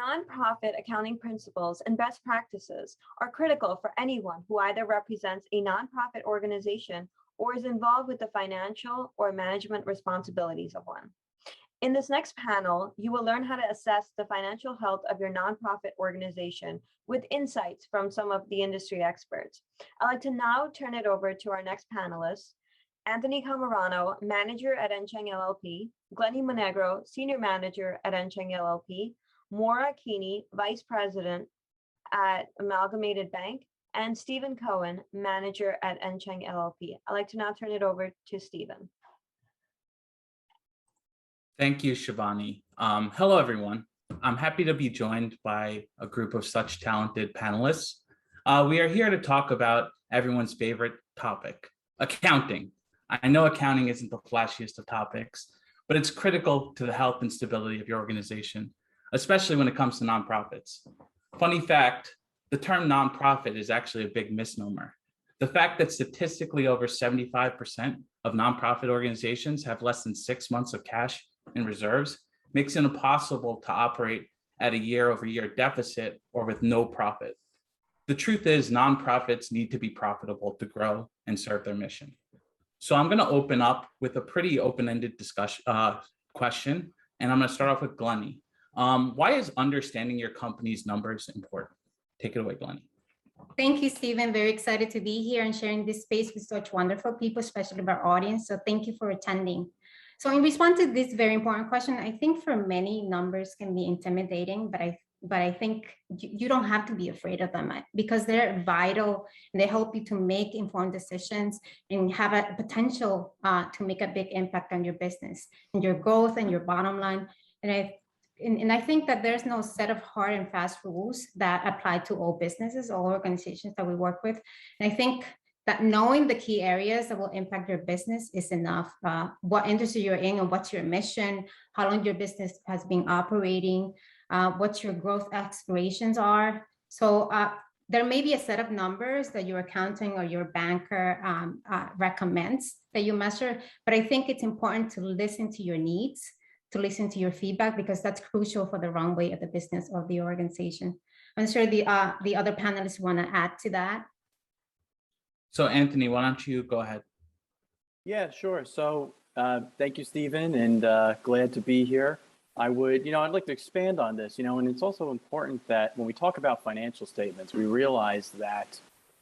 nonprofit accounting principles and best practices are critical for anyone who either represents a nonprofit organization or is involved with the financial or management responsibilities of one. In this next panel, you will learn how to assess the financial health of your nonprofit organization with insights from some of the industry experts. I'd like to now turn it over to our next panelists, Anthony Camarano, Manager at NCheng LLP, Glennie Monegro, Senior Manager at NCheng LLP, Maura Keeney, Vice President at Amalgamated Bank, and Stephen Cohen, Manager at NCheng LLP. I'd like to now turn it over to Stephen. Thank you, Shivani. Hello, everyone. I'm happy to be joined by a group of such talented panelists. We are here to talk about everyone's favorite topic, accounting. I know accounting isn't the flashiest of topics, but it's critical to the health and stability of your organization, especially when it comes to nonprofits. Funny fact, the term nonprofit is actually a big misnomer. The fact that statistically over 75% of nonprofit organizations have less than 6 months of cash in reserves makes it impossible to operate at a year-over-year deficit or with no profit. The truth is, nonprofits need to be profitable to grow and serve their mission. So I'm going to open up with a pretty open-ended question, and I'm going to start off with Glennie. Why is understanding your company's numbers important? Take it away, Glennie. Thank you, Stephen. Very excited to be here and sharing this space with such wonderful people, especially our audience. So thank you for attending. So in response to this very important question, I think for many, numbers can be intimidating, but I think you don't have to be afraid of them because they're vital and they help you to make informed decisions and have a potential to make a big impact on your business and your growth and your bottom line. And I think that there's no set of hard and fast rules that apply to all businesses, all organizations that we work with. And I think that knowing the key areas that will impact your business is enough. What industry you're in and what's your mission, how long your business has been operating, what your growth aspirations are. So there may be a set of numbers that your accounting or your banker recommends that you measure, but I think it's important to listen to your needs, to listen to your feedback, because that's crucial for the runway of the business or the organization. I'm sure the other panelists want to add to that. So Anthony, why don't you go ahead? Yeah, sure. So thank you, Stephen, and glad to be here. I'd like to expand on this, and it's also important that when we talk about financial statements, we realize that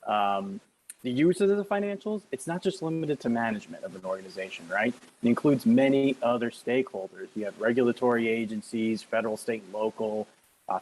the use of the financials, it's not just limited to management of an organization, right? It includes many other stakeholders. You have regulatory agencies, federal, state, and local,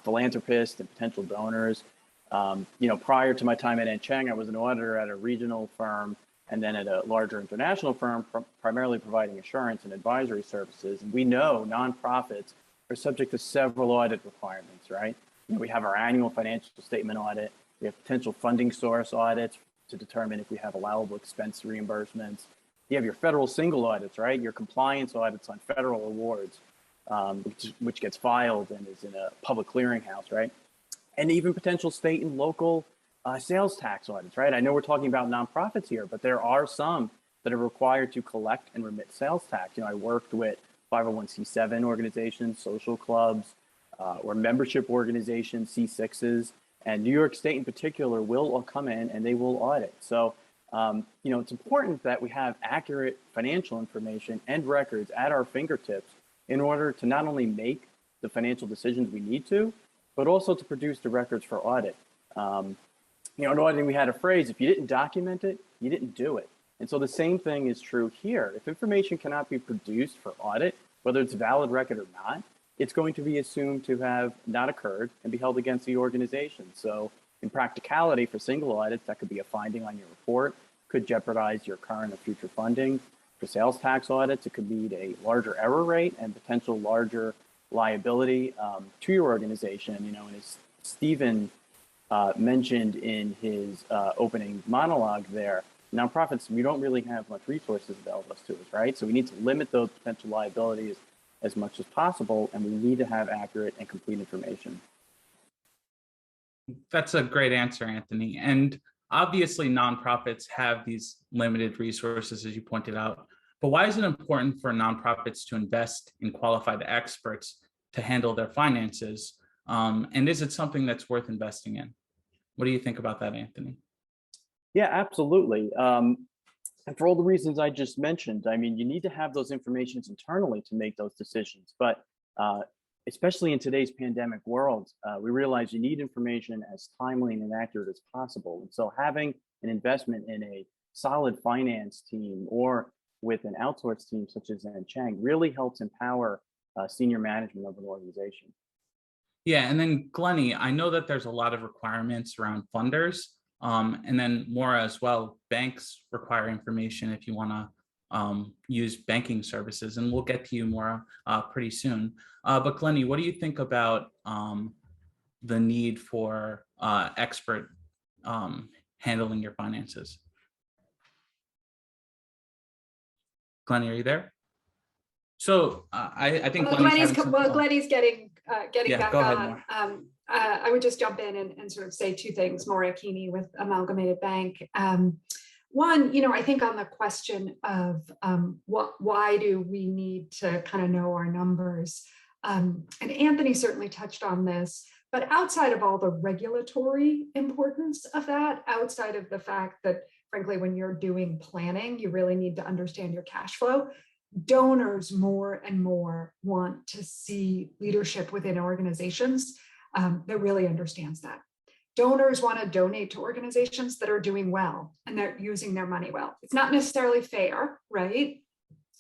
philanthropists, and potential donors. Prior to my time at NCheng, I was an auditor at a regional firm and then at a larger international firm, primarily providing assurance and advisory services. And we know nonprofits are subject to several audit requirements, right? We have our annual financial statement audit. We have potential funding source audits to determine if we have allowable expense reimbursements. You have your federal single audits, right? Your compliance audits on federal awards, which gets filed and is in a public clearinghouse, right? And even potential state and local sales tax audits, right? I know we're talking about nonprofits here, but there are some that are required to collect and remit sales tax. I worked with 501c7 organizations, social clubs, or membership organizations, C6s, and New York State in particular will all come in and they will audit. So, it's important that we have accurate financial information and records at our fingertips in order to not only make the financial decisions we need to, but also to produce the records for audit. In auditing, we had a phrase, if you didn't document it, you didn't do it. And so the same thing is true here. If information cannot be produced for audit, whether it's a valid record or not, it's going to be assumed to have not occurred and be held against the organization. So in practicality for single audits, that could be a finding on your report, could jeopardize your current or future funding. For sales tax audits, it could lead a larger error rate and potential larger liability to your organization. And as Stephen mentioned in his opening monologue there, nonprofits, we don't really have much resources available to us, right? So we need to limit those potential liabilities as much as possible, and we need to have accurate and complete information. That's a great answer, Anthony. And obviously nonprofits have these limited resources, as you pointed out, but why is it important for nonprofits to invest in qualified experts to handle their finances? And is it something that's worth investing in? What do you think about that, Anthony? Yeah, absolutely. And for all the reasons I just mentioned, I mean, you need to have those informations internally to make those decisions. But especially in today's pandemic world, we realize you need information as timely and accurate as possible. And so having an investment in a solid finance team or with an outsourced team such as NCheng really helps empower senior management of an organization. Yeah, and then Glennie, I know that there's a lot of requirements around funders, and then more as well, banks require information if you want to use banking services, and we'll get to you more pretty soon. But Glennie, what do you think about the need for expert handling your finances? Glennie, are you there? So I think Glennie's getting yeah, back go ahead, on. Maura. I would just jump in and sort of say two things. Maura Keeney with Amalgamated Bank. One, I think on the question of why do we need to kind of know our numbers, and Anthony certainly touched on this, but outside of all the regulatory importance of that, outside of the fact that, frankly, when you're doing planning, you really need to understand your cash flow. Donors more and more want to see leadership within organizations that really understands that. Donors want to donate to organizations that are doing well and they're using their money well. It's not necessarily fair, right?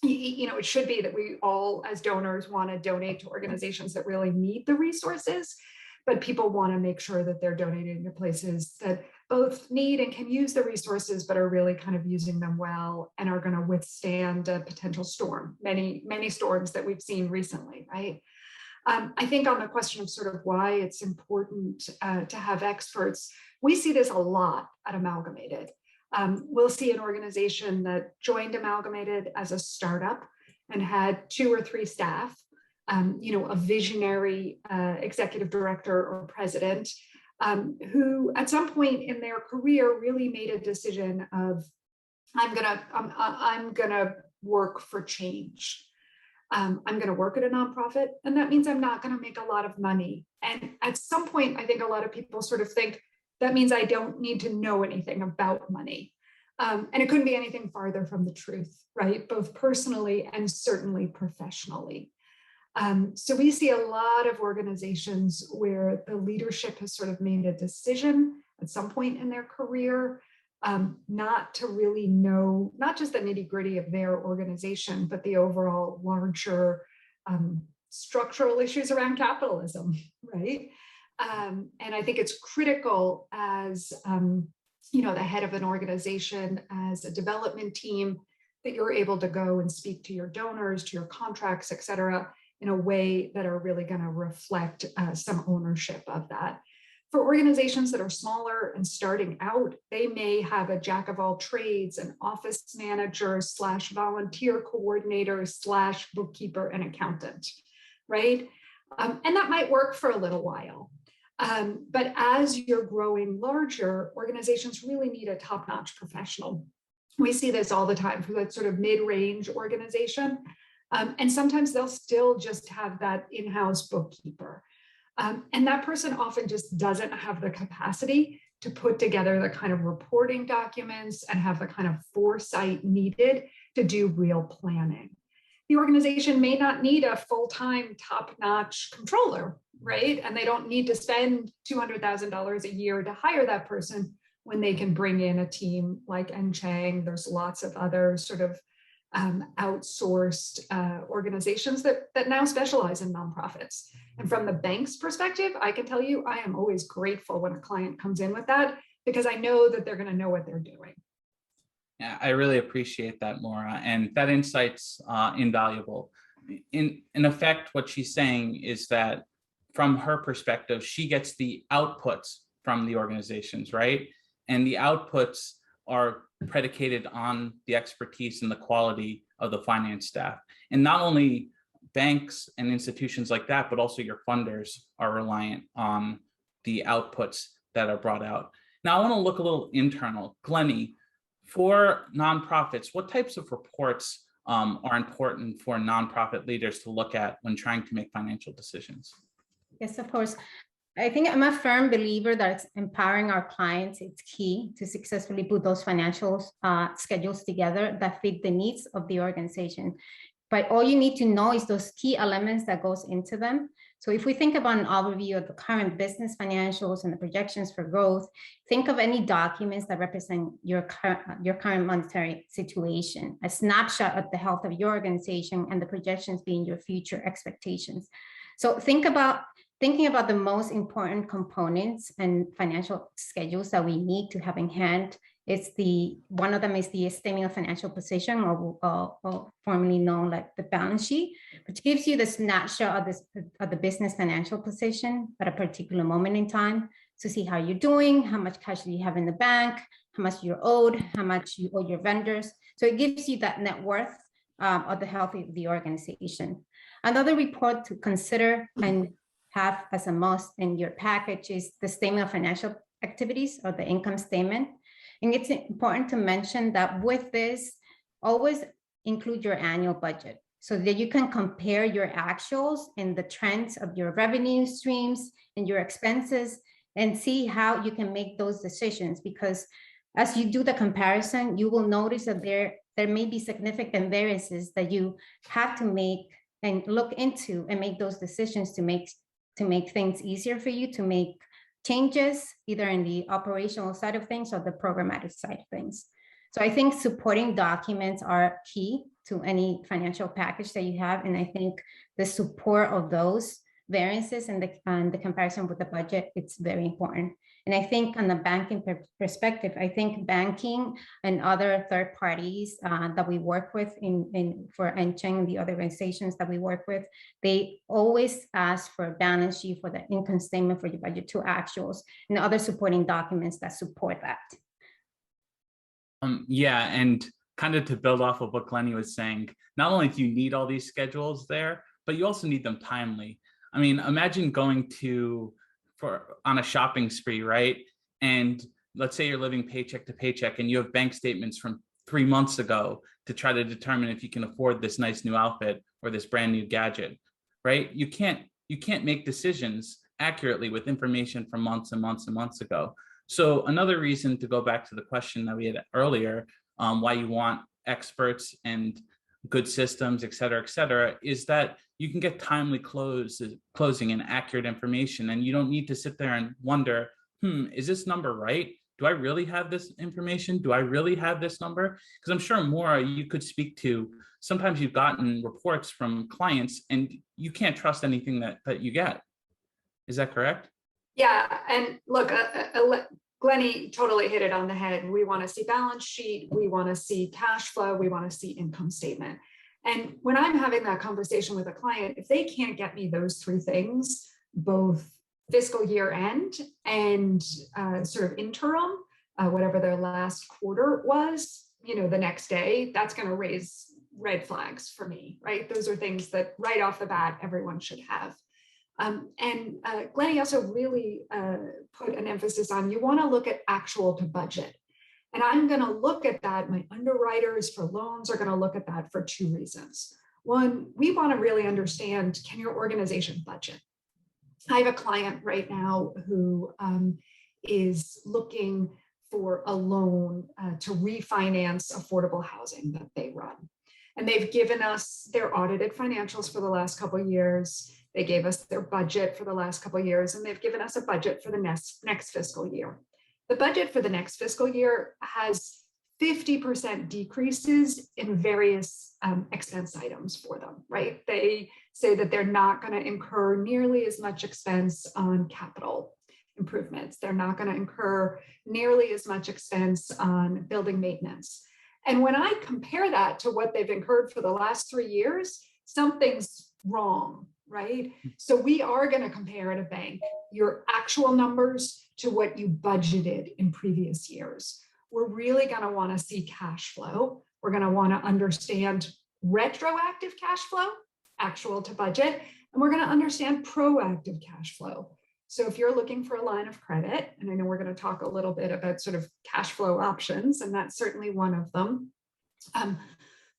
It should be that we all as donors want to donate to organizations that really need the resources, but people want to make sure that they're donating to places that both need and can use the resources, but are really kind of using them well and are going to withstand a potential storm, many storms that we've seen recently, right? I think on the question of sort of why it's important to have experts, we see this a lot at Amalgamated. We'll see an organization that joined Amalgamated as a startup and had 2 or 3 staff, a visionary executive director or president, who at some point in their career really made a decision of, I'm gonna work for change. I'm gonna work at a nonprofit, and that means I'm not gonna make a lot of money. And at some point, I think a lot of people sort of think that means I don't need to know anything about money. And it couldn't be anything farther from the truth, right? Both personally and certainly professionally. So we see a lot of organizations where the leadership has sort of made a decision at some point in their career not to really know, not just the nitty-gritty of their organization, but the overall larger structural issues around capitalism, right? And I think it's critical as the head of an organization, as a development team, that you're able to go and speak to your donors, to your contracts, et cetera, in a way that are really going to reflect some ownership of that. For organizations that are smaller and starting out, they may have a jack of all trades, an office manager / volunteer coordinator / bookkeeper and accountant, right? And that might work for a little while. But as you're growing larger, organizations really need a top-notch professional. We see this all the time for that sort of mid-range organization. And sometimes they'll still just have that in-house bookkeeper. And that person often just doesn't have the capacity to put together the kind of reporting documents and have the kind of foresight needed to do real planning. The organization may not need a full-time top-notch controller, right? And they don't need to spend $200,000 a year to hire that person when they can bring in a team like NCheng. There's lots of other sort of outsourced organizations that now specialize in nonprofits. And from the bank's perspective, I can tell you, I am always grateful when a client comes in with that, because I know that they're going to know what they're doing. Yeah, I really appreciate that, Maura, and that insight's invaluable. In effect, what she's saying is that from her perspective, she gets the outputs from the organizations, right? And the outputs are predicated on the expertise and the quality of the finance staff. And not only banks and institutions like that, but also your funders are reliant on the outputs that are brought out. Now, I want to look a little internal. Glennie, for nonprofits, what types of reports are important for nonprofit leaders to look at when trying to make financial decisions? Yes, of course. I think I'm a firm believer that empowering our clients is key to successfully put those financial schedules together that fit the needs of the organization. But all you need to know is those key elements that goes into them. So if we think about an overview of the current business financials and the projections for growth, think of any documents that represent your current monetary situation, a snapshot of the health of your organization and the projections being your future expectations. So thinking about the most important components and financial schedules that we need to have in hand. One of them is the statement of financial position, or formerly known like the balance sheet, which gives you the snapshot of the business financial position at a particular moment in time to see how you're doing, how much cash do you have in the bank, how much you're owed, how much you owe your vendors. So it gives you that net worth of the health of the organization. Another report to consider and have as a must in your package is the statement of financial activities, or the income statement. And it's important to mention that with this, always include your annual budget so that you can compare your actuals and the trends of your revenue streams and your expenses and see how you can make those decisions. Because as you do the comparison, you will notice that there may be significant variances that you have to make and look into and make those decisions to make things easier for you, to make changes either in the operational side of things or the programmatic side of things. So I think supporting documents are key to any financial package that you have. And I think the support of those variances and the comparison with the budget, it's very important. And I think on the banking perspective, I think banking and other third parties that we work with for NCheng and the other organizations that we work with, they always ask for a balance sheet, for the income statement, for your budget to actuals, and other supporting documents that support that. Yeah, and kind of to build off of what Glennie was saying, not only do you need all these schedules there, but you also need them timely. I mean, imagine going on a shopping spree, right? And let's say you're living paycheck to paycheck and you have bank statements from 3 months ago to try to determine if you can afford this nice new outfit or this brand new gadget, right? You can't make decisions accurately with information from months and months and months ago. So another reason, to go back to the question that we had earlier, why you want experts and good systems, et cetera, is that you can get timely closing and accurate information, and you don't need to sit there and wonder, is this number right? Do I really have this information? Do I really have this number? Because I'm sure, Maura, you could speak to, sometimes you've gotten reports from clients and you can't trust anything that you get. Is that correct? Yeah, and look, Glennie totally hit it on the head. We want to see balance sheet, we want to see cash flow, we want to see income statement. And when I'm having that conversation with a client, if they can't get me those three things, both fiscal year end and sort of interim, whatever their last quarter was, the next day, that's going to raise red flags for me, right? Those are things that right off the bat, everyone should have. And Glennie also really put an emphasis on, you want to look at actual to budget. And I'm going to look at that. My underwriters for loans are going to look at that for two reasons. One, we want to really understand, can your organization budget? I have a client right now who is looking for a loan to refinance affordable housing that they run. And they've given us their audited financials for the last couple of years. They gave us their budget for the last couple of years, and they've given us a budget for the next fiscal year. The budget for the next fiscal year has 50% decreases in various expense items for them, right? They say that they're not going to incur nearly as much expense on capital improvements. They're not going to incur nearly as much expense on building maintenance. And when I compare that to what they've incurred for the last 3 years, something's wrong, right? So we are going to compare at a bank your actual numbers to what you budgeted in previous years. We're really going to want to see cash flow. We're going to want to understand retroactive cash flow, actual to budget, and we're going to understand proactive cash flow. So if you're looking for a line of credit, and I know we're going to talk a little bit about sort of cash flow options, and that's certainly one of them,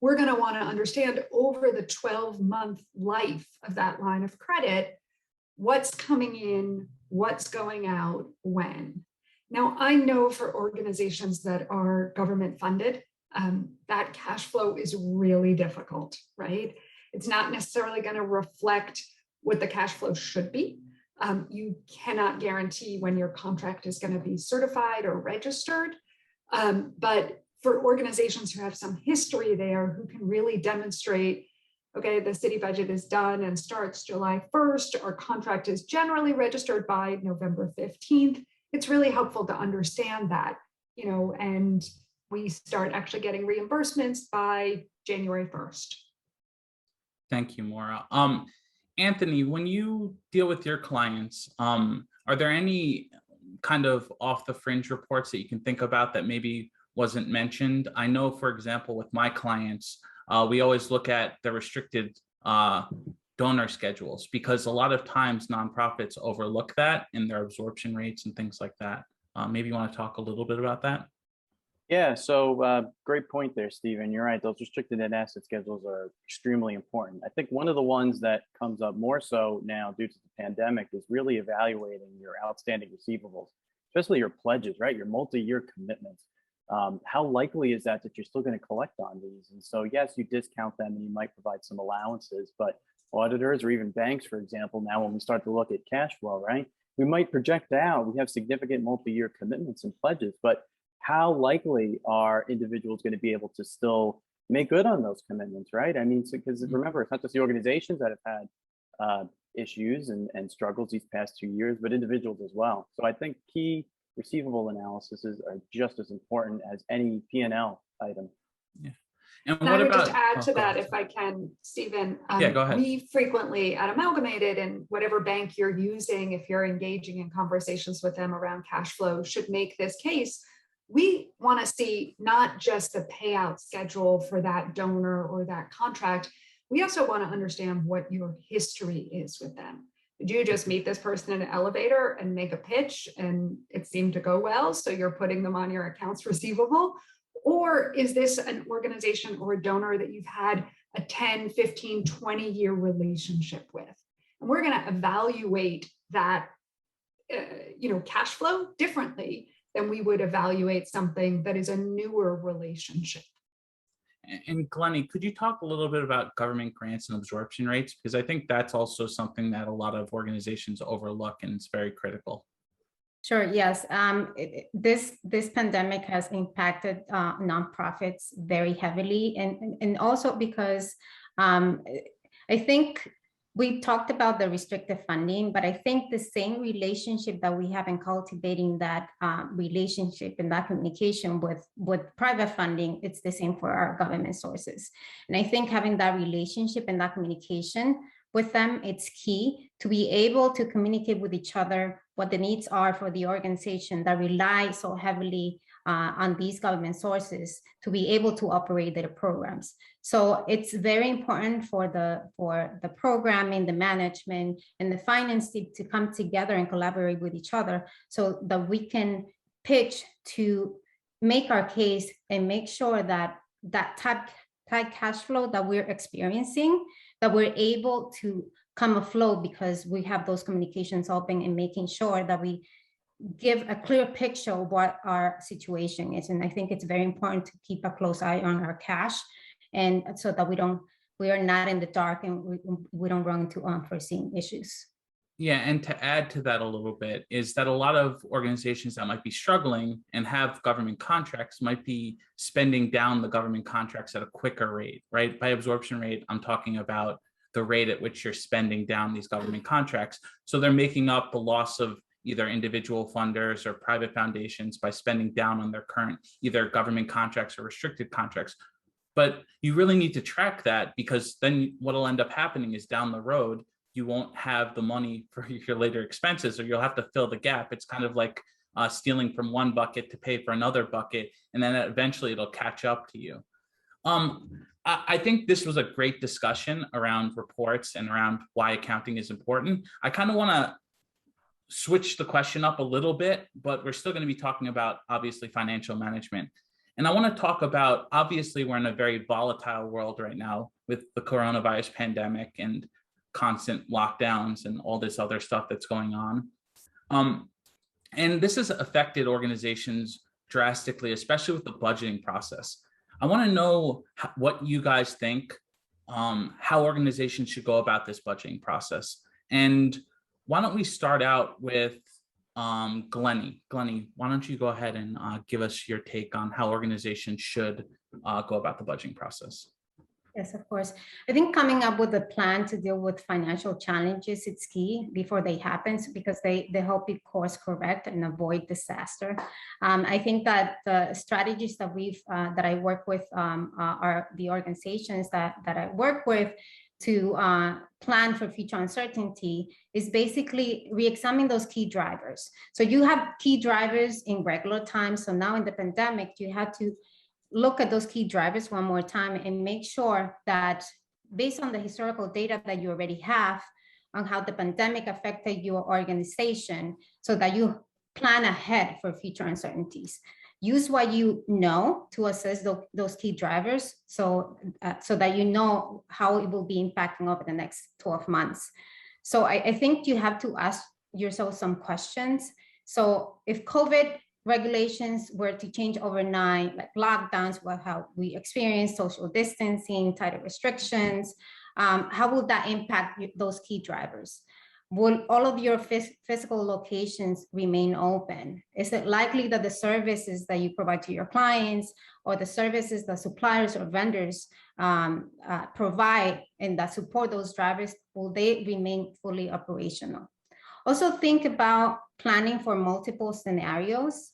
we're going to want to understand over the 12-month life of that line of credit, what's coming in, what's going out, when. Now, I know for organizations that are government funded, that cash flow is really difficult, right? It's not necessarily going to reflect what the cash flow should be. You cannot guarantee when your contract is going to be certified or registered. But for organizations who have some history there, who can really demonstrate, okay, the city budget is done and starts July 1st, our contract is generally registered by November 15th, it's really helpful to understand that, and we start actually getting reimbursements by January 1st. Thank you, Maura. Anthony, when you deal with your clients, are there any kind of off the fringe reports that you can think about that maybe wasn't mentioned? I know, for example, with my clients, we always look at the restricted donor schedules, because a lot of times nonprofits overlook that in their absorption rates and things like that. Maybe you want to talk a little bit about that? Yeah, so great point there, Stephen. You're right. Those restricted net asset schedules are extremely important. I think one of the ones that comes up more so now due to the pandemic is really evaluating your outstanding receivables, especially your pledges, right? Your multi-year commitments. How likely is that you're still going to collect on these? And so, yes, you discount them and you might provide some allowances, but auditors or even banks, for example, now when we start to look at cash flow, right? We might project out, we have significant multi-year commitments and pledges, but how likely are individuals going to be able to still make good on those commitments, right? I mean, because remember, it's not just the organizations that have had issues and struggles these past 2 years, but individuals as well. So I think key receivable analyses are just as important as any P&L item. Yeah. And what I would about, just add to that, if I can, Stephen. Yeah, go ahead. We frequently at Amalgamated, and whatever bank you're using, if you're engaging in conversations with them around cash flow, should make this case. We want to see not just the payout schedule for that donor or that contract. We also want to understand what your history is with them. Did you just meet this person in an elevator and make a pitch and it seemed to go well, so you're putting them on your accounts receivable? Or is this an organization or a donor that you've had a 10, 15, 20-year relationship with? And we're going to evaluate that cash flow differently than we would evaluate something that is a newer relationship. And Glennie, could you talk a little bit about government grants and absorption rates? Because I think that's also something that a lot of organizations overlook, and it's very critical. Sure, yes. This pandemic has impacted nonprofits very heavily, and also because I think we talked about the restricted funding, but I think the same relationship that we have in cultivating that relationship and that communication with private funding, it's the same for our government sources. And I think having that relationship and that communication with them, it's key to be able to communicate with each other what the needs are for the organization that rely so heavily on these government sources to be able to operate their programs. So it's very important for the programming, the management, and the finance team to come together and collaborate with each other so that we can pitch to make our case and make sure that that tight cash flow that we're experiencing, that we're able to come afloat because we have those communications open and making sure that we give a clear picture of what our situation is. And I think it's very important to keep a close eye on our cash, and so that we are not in the dark and we don't run into unforeseen issues. Yeah, and to add to that a little bit is that a lot of organizations that might be struggling and have government contracts might be spending down the government contracts at a quicker rate, right? By absorption rate, I'm talking about the rate at which you're spending down these government contracts. So they're making up the loss of either individual funders or private foundations by spending down on their current either government contracts or restricted contracts. But you really need to track that, because then what'll end up happening is down the road, you won't have the money for your later expenses, or you'll have to fill the gap. It's kind of like stealing from one bucket to pay for another bucket, and then eventually it'll catch up to you. I think this was a great discussion around reports and around why accounting is important. I kind of want to switch the question up a little bit, but we're still going to be talking about, obviously, financial management. And I want to talk about, obviously, we're in a very volatile world right now with the coronavirus pandemic, and constant lockdowns and all this other stuff that's going on. And this has affected organizations drastically, especially with the budgeting process. I want to know what you guys think, how organizations should go about this budgeting process. And why don't we start out with Glennie? Glennie, why don't you go ahead and give us your take on how organizations should go about the budgeting process? Yes, of course. I think coming up with a plan to deal with financial challenges, it's key before they happen, because they help you course correct and avoid disaster. I think that the strategies that that I work with are the organizations that I work with to plan for future uncertainty is basically re-examine those key drivers. So you have key drivers in regular times. So now in the pandemic, you have to look at those key drivers one more time and make sure that based on the historical data that you already have on how the pandemic affected your organization, so that you plan ahead for future uncertainties. Use what you know to assess those key drivers, so that you know how it will be impacting over the next 12 months. So I think you have to ask yourself some questions. So if COVID regulations were to change overnight, like lockdowns, how we experience social distancing, tighter restrictions, how will that impact those key drivers? Will all of your physical locations remain open? Is it likely that the services that you provide to your clients or the services that suppliers or vendors provide and that support those drivers, will they remain fully operational? Also think about planning for multiple scenarios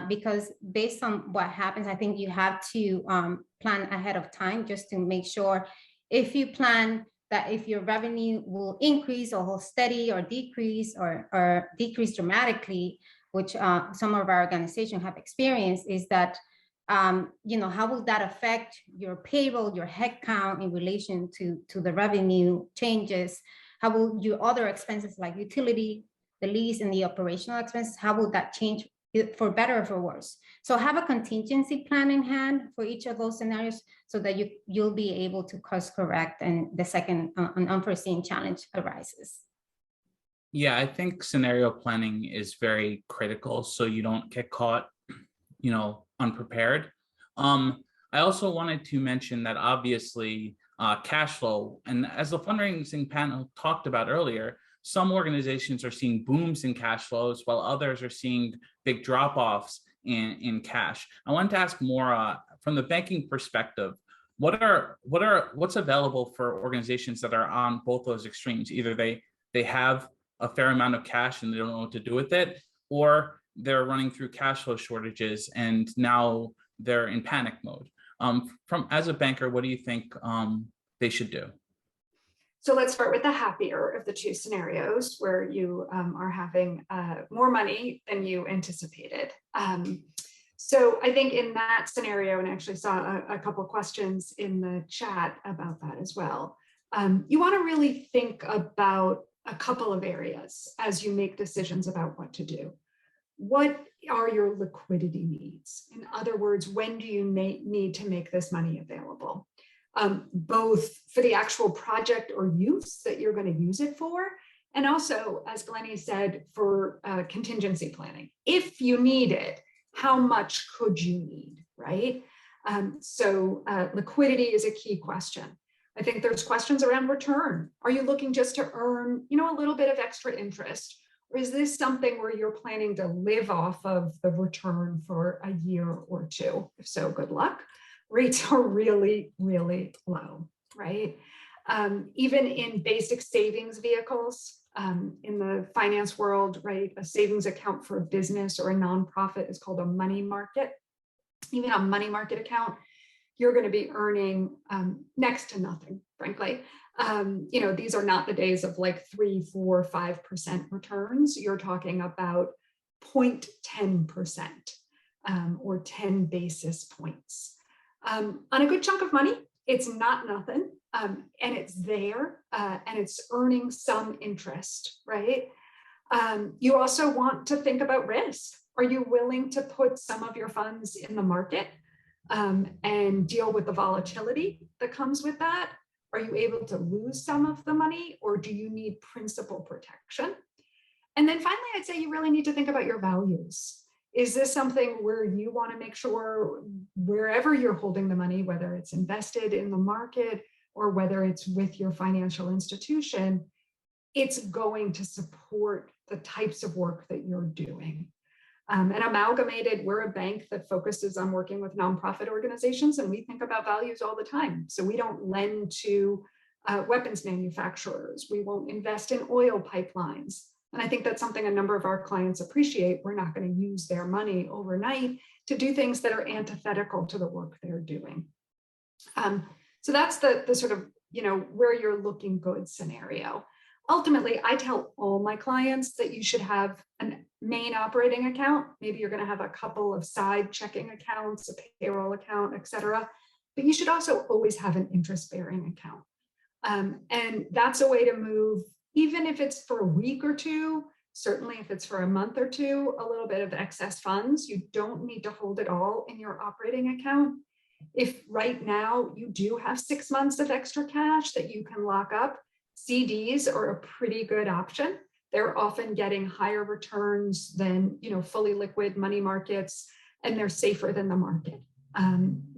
because based on what happens, I think you have to plan ahead of time just to make sure if you plan that if your revenue will increase or hold steady or decrease or decrease dramatically, which some of our organizations have experienced, is that, how will that affect your payroll, your headcount in relation to the revenue changes? How will your other expenses like utility, the lease, and the operational expenses, how will that change for better or for worse? So have a contingency plan in hand for each of those scenarios so that you'll be able to course correct and the second an unforeseen challenge arises. Yeah, I think scenario planning is very critical so you don't get caught, unprepared. I also wanted to mention that obviously cash flow, and as the fundraising panel talked about earlier, some organizations are seeing booms in cash flows while others are seeing big drop-offs in cash. I wanted to ask more from the banking perspective, what's available for organizations that are on both those extremes? Either they have a fair amount of cash and they don't know what to do with it, or they're running through cash flow shortages and now they're in panic mode. As a banker, what do you think they should do? So let's start with the happier of the two scenarios where you are having more money than you anticipated. So I think in that scenario, and I actually saw a couple of questions in the chat about that as well, you want to really think about a couple of areas as you make decisions about what to do. What are your liquidity needs? In other words, when do you need to make this money available? Both for the actual project or use that you're going to use it for, and also, as Glennie said, for contingency planning. If you need it, how much could you need, right? So liquidity is a key question. I think there's questions around return. Are you looking just to earn, a little bit of extra interest? Or is this something where you're planning to live off of the return for a year or two? If so, good luck. Rates are really, really low, right? Even in basic savings vehicles, in the finance world, right? A savings account for a business or a nonprofit is called a money market. Even a money market account, you're going to be earning next to nothing, frankly. These are not the days of like 3, 4, 5% returns. You're talking about 0.10% or 10 basis points. On a good chunk of money, it's not nothing, and it's there, and it's earning some interest, right? You also want to think about risk. Are you willing to put some of your funds in the market and deal with the volatility that comes with that? Are you able to lose some of the money, or do you need principal protection? And then finally, I'd say you really need to think about your values. Is this something where you want to make sure wherever you're holding the money, whether it's invested in the market or whether it's with your financial institution, it's going to support the types of work that you're doing? And Amalgamated, we're a bank that focuses on working with nonprofit organizations, and we think about values all the time. So we don't lend to weapons manufacturers. We won't invest in oil pipelines. And I think that's something a number of our clients appreciate. We're not going to use their money overnight to do things that are antithetical to the work they're doing. So that's the sort of, where you're looking good scenario. Ultimately, I tell all my clients that you should have a main operating account. Maybe you're going to have a couple of side checking accounts, a payroll account, et cetera. But you should also always have an interest-bearing account. And that's a way to move, even if it's for a week or two, certainly if it's for a month or two, a little bit of excess funds. You don't need to hold it all in your operating account. If right now you do have 6 months of extra cash that you can lock up, CDs are a pretty good option. They're often getting higher returns than fully liquid money markets, and they're safer than the market.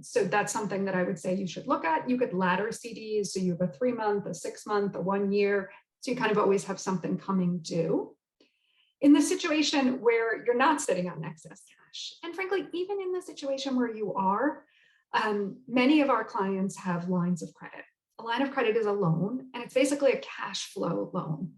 So that's something that I would say you should look at. You could ladder CDs, so you have a 3-month, a 6-month, a 1 year, so you kind of always have something coming due. In the situation where you're not sitting on excess cash, and frankly, even in the situation where you are, many of our clients have lines of credit. A line of credit is a loan, and it's basically a cash flow loan.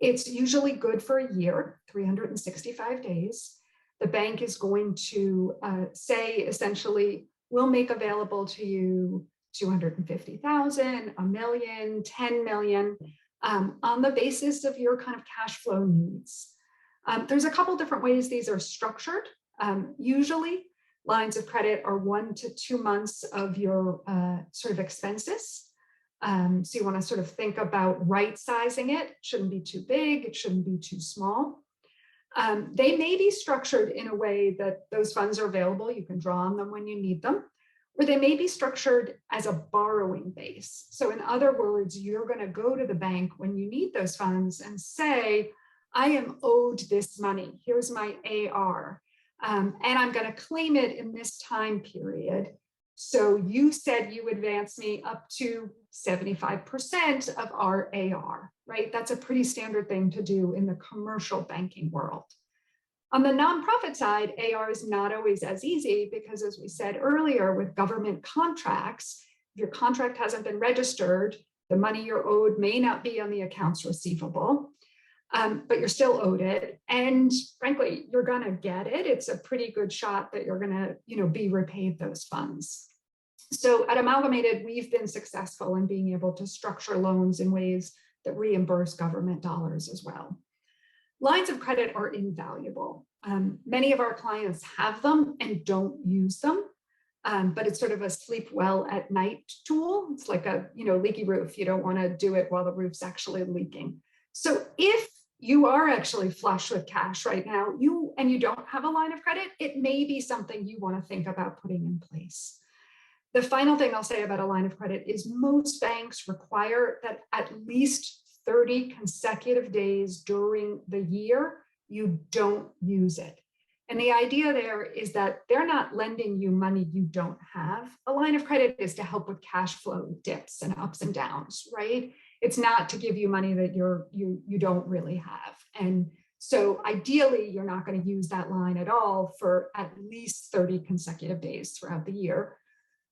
It's usually good for a year, 365 days. The bank is going to say, essentially, we'll make available to you 250,000, $1 million, 10 million, on the basis of your kind of cash flow needs. There's a couple different ways these are structured. Usually, lines of credit are 1 to 2 months of your sort of expenses. So you want to sort of think about right sizing it. It shouldn't be too big. It shouldn't be too small. They may be structured in a way that those funds are available. You can draw on them when you need them, or they may be structured as a borrowing base. So in other words, you're going to go to the bank when you need those funds and say, I am owed this money. Here's my AR. And I'm going to claim it in this time period. So you said you advance me up to 75% of our AR, right? That's a pretty standard thing to do in the commercial banking world. On the nonprofit side, AR is not always as easy because, as we said earlier, with government contracts, if your contract hasn't been registered, the money you're owed may not be on the accounts receivable. But you're still owed it. And frankly, you're going to get it. It's a pretty good shot that you're going to, be repaid those funds. So at Amalgamated, we've been successful in being able to structure loans in ways that reimburse government dollars as well. Lines of credit are invaluable. Many of our clients have them and don't use them. But it's sort of a sleep well at night tool. It's like a, leaky roof. You don't want to do it while the roof's actually leaking. So if you are actually flush with cash right now, you don't have a line of credit, it may be something you want to think about putting in place. The final thing I'll say about a line of credit is most banks require that at least 30 consecutive days during the year, you don't use it. And the idea there is that they're not lending you money you don't have. A line of credit is to help with cash flow dips and ups and downs, right? It's not to give you money that you don't really have. And so ideally, you're not going to use that line at all for at least 30 consecutive days throughout the year.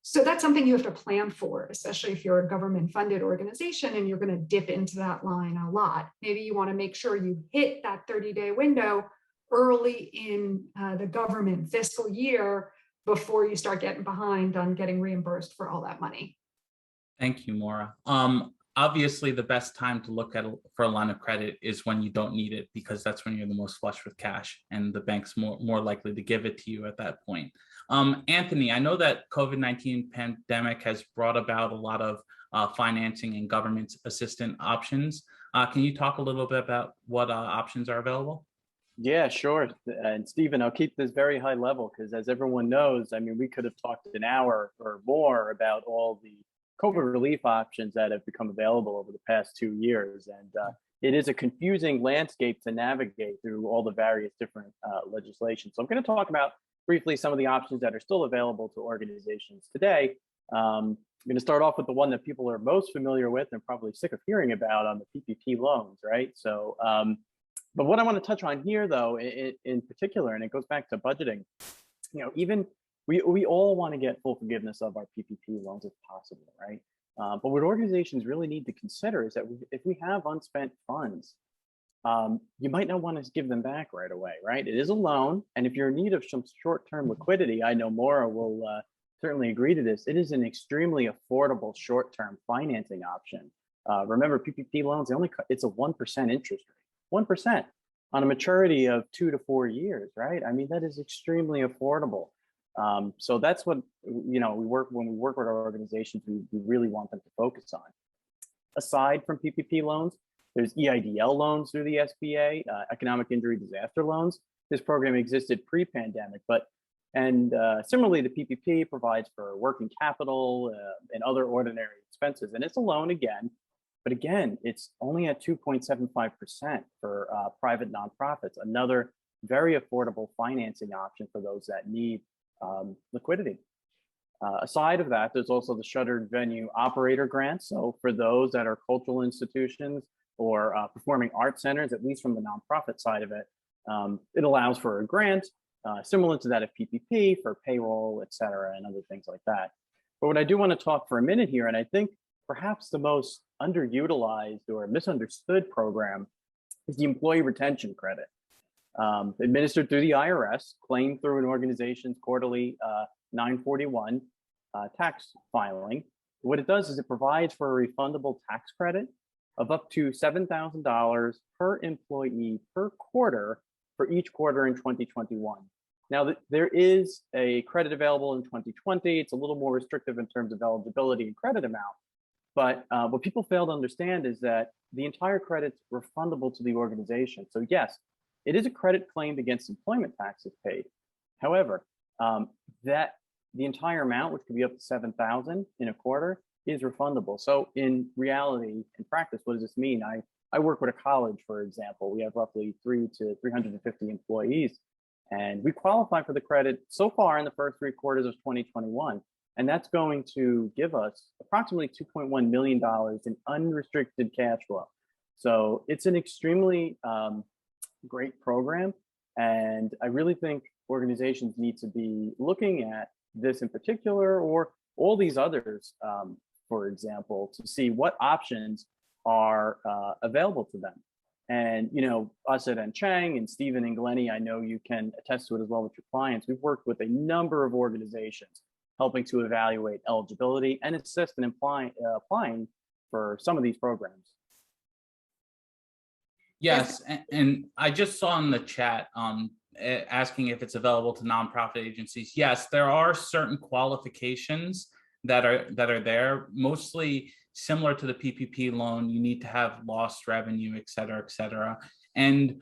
So that's something you have to plan for, especially if you're a government funded organization and you're going to dip into that line a lot. Maybe you want to make sure you hit that 30-day window early in the government fiscal year before you start getting behind on getting reimbursed for all that money. Thank you, Maura. Obviously, the best time to look at for a line of credit is when you don't need it, because that's when you're the most flush with cash and the bank's more likely to give it to you at that point. Anthony, I know that COVID-19 pandemic has brought about a lot of financing and government assistance options. Can you talk a little bit about what options are available? Yeah, sure. And Stephen, I'll keep this very high level because as everyone knows, I mean, we could have talked an hour or more about all the COVID relief options that have become available over the past 2 years. And it is a confusing landscape to navigate through all the various different legislation. So I'm going to talk about briefly some of the options that are still available to organizations today. I'm going to start off with the one that people are most familiar with and probably sick of hearing about on the PPP loans, right? So, but what I want to touch on here, though, in particular, and it goes back to budgeting, even we all want to get full forgiveness of our PPP loans if possible, right? But what organizations really need to consider is that if we have unspent funds, you might not want to give them back right away, right? It is a loan, and if you're in need of some short-term liquidity, I know Maura will certainly agree to this. It is an extremely affordable short-term financing option. Remember, PPP loans, it's a 1% interest rate, 1% on a maturity of 2 to 4 years, right? I mean, that is extremely affordable. So that's what, when we work with our organizations, we really want them to focus on. Aside from PPP loans, there's EIDL loans through the SBA, economic injury disaster loans. This program existed pre-pandemic, and similarly, the PPP provides for working capital and other ordinary expenses. And it's a loan again, but again, it's only at 2.75% for private nonprofits, another very affordable financing option for those that need liquidity. Aside of that, there's also the shuttered venue operator grant. So for those that are cultural institutions or performing arts centers, at least from the nonprofit side of it, it allows for a grant similar to that of PPP for payroll, et cetera, and other things like that. But what I do want to talk for a minute here, and I think perhaps the most underutilized or misunderstood program is the employee retention credit. Administered through the IRS, claimed through an organization's quarterly 941 tax filing. What it does is it provides for a refundable tax credit of up to $7,000 per employee per quarter for each quarter in 2021. Now, there is a credit available in 2020. It's a little more restrictive in terms of eligibility and credit amount. But what people fail to understand is that the entire credit's refundable to the organization. So yes, it is a credit claimed against employment taxes paid. However, that the entire amount, which could be up to $7,000 in a quarter, is refundable. So in reality, in practice, what does this mean? I work with a college, for example. We have roughly 300 to 350 employees, and we qualify for the credit so far in the first 3 quarters of 2021. And that's going to give us approximately $2.1 million in unrestricted cash flow. So it's an extremely great program. And I really think organizations need to be looking at this in particular, or all these others, for example, to see what options are available to them. And, us at NCheng and Stephen and Glennie, I know you can attest to it as well with your clients. We've worked with a number of organizations helping to evaluate eligibility and assist in applying for some of these programs. Yes, and I just saw in the chat asking if it's available to nonprofit agencies. Yes, there are certain qualifications that are there, mostly similar to the PPP loan. You need to have lost revenue, et cetera, et cetera. And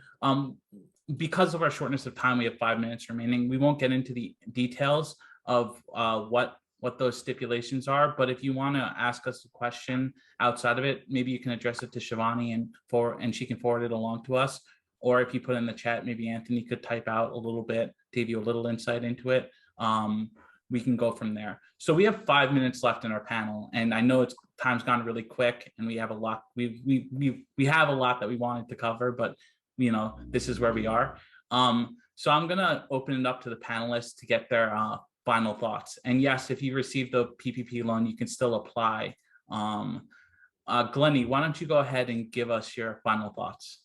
because of our shortness of time, we have 5 minutes remaining. We won't get into the details of what those stipulations are, but if you want to ask us a question outside of it, maybe you can address it to Shivani and she can forward it along to us. Or if you put in the chat, maybe Anthony could type out a little bit to give you a little insight into it. We can go from there. So we have 5 minutes left in our panel, and I know time's gone really quick, and we have a lot. We have a lot that we wanted to cover, but this is where we are. So I'm gonna open it up to the panelists to get their final thoughts. And yes, if you received the PPP loan, you can still apply. Glennie, why don't you go ahead and give us your final thoughts?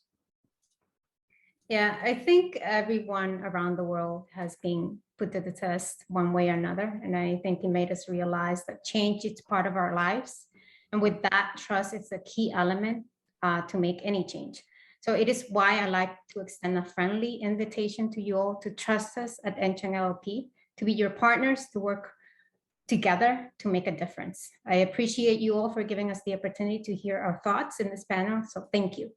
Yeah, I think everyone around the world has been put to the test one way or another. And I think it made us realize that change is part of our lives. And with that, trust is a key element to make any change. So it is why I like to extend a friendly invitation to you all to trust us at NCheng LLP, to be your partners, to work together to make a difference. I appreciate you all for giving us the opportunity to hear our thoughts in this panel. So thank you.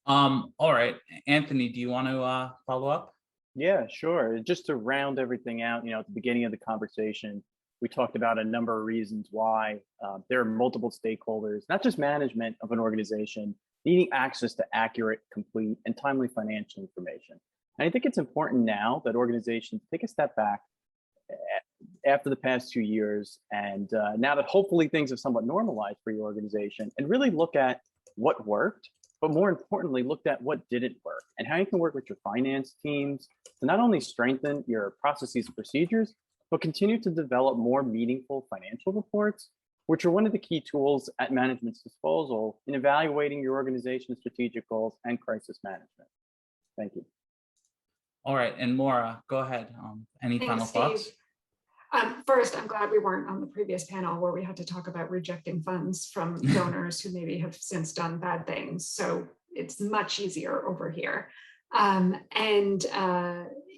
All right, Anthony, do you want to follow up? Yeah, sure. Just to round everything out, at the beginning of the conversation, We talked about a number of reasons why there are multiple stakeholders, not just management of an organization, needing access to accurate, complete, and timely financial information. And I think it's important now that organizations take a step back after the past 2 years, and now that hopefully things have somewhat normalized for your organization, and really look at what worked, but more importantly, looked at what didn't work and how you can work with your finance teams to not only strengthen your processes and procedures, but continue to develop more meaningful financial reports, which are one of the key tools at management's disposal in evaluating your organization's strategic goals and crisis management. Thank you. All right, and Maura, go ahead. Any Thanks, final thoughts? Steve. First, I'm glad we weren't on the previous panel where we had to talk about rejecting funds from donors who maybe have since done bad things. So it's much easier over here.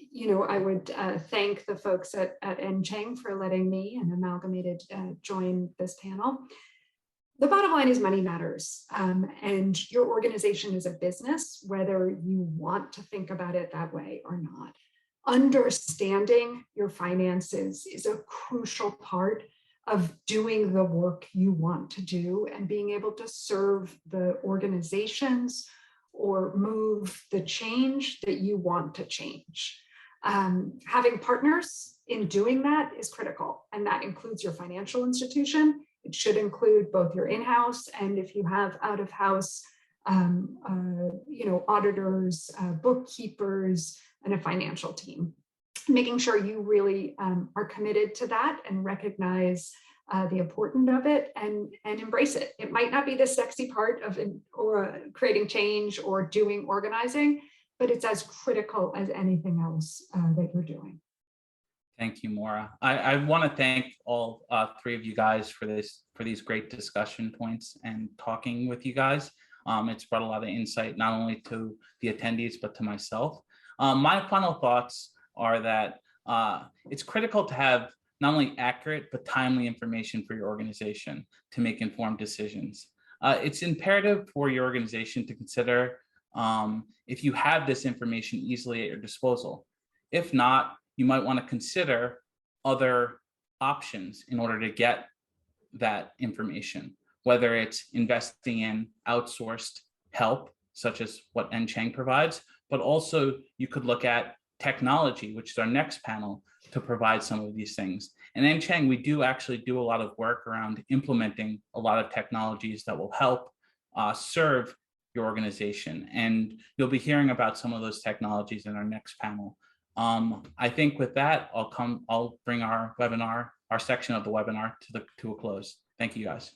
You know, I would thank the folks at NCheng for letting me and Amalgamated join this panel. The bottom line is money matters, and your organization is a business, whether you want to think about it that way or not. Understanding your finances is a crucial part of doing the work you want to do and being able to serve the organizations or move the change that you want to change. Having partners in doing that is critical, and that includes your financial institution. It should include both your in-house and if you have out-of-house, you know, auditors, bookkeepers, and a financial team. Making sure you really are committed to that and recognize the importance of it and embrace it. It might not be the sexy part of creating change or doing organizing, but it's as critical as anything else that you're doing. Thank you, Maura. I want to thank all three of you guys for these great discussion points and talking with you guys. It's brought a lot of insight, not only to the attendees, but to myself. My final thoughts are that it's critical to have not only accurate, but timely information for your organization to make informed decisions. It's imperative for your organization to consider if you have this information easily at your disposal. If not, you might want to consider other options in order to get that information, whether it's investing in outsourced help, such as what NCheng provides, but also you could look at technology, which is our next panel, to provide some of these things. And NCheng, we do actually do a lot of work around implementing a lot of technologies that will help serve your organization. And you'll be hearing about some of those technologies in our next panel. I think with that, I'll bring our webinar, our section of the webinar to a close. Thank you, guys.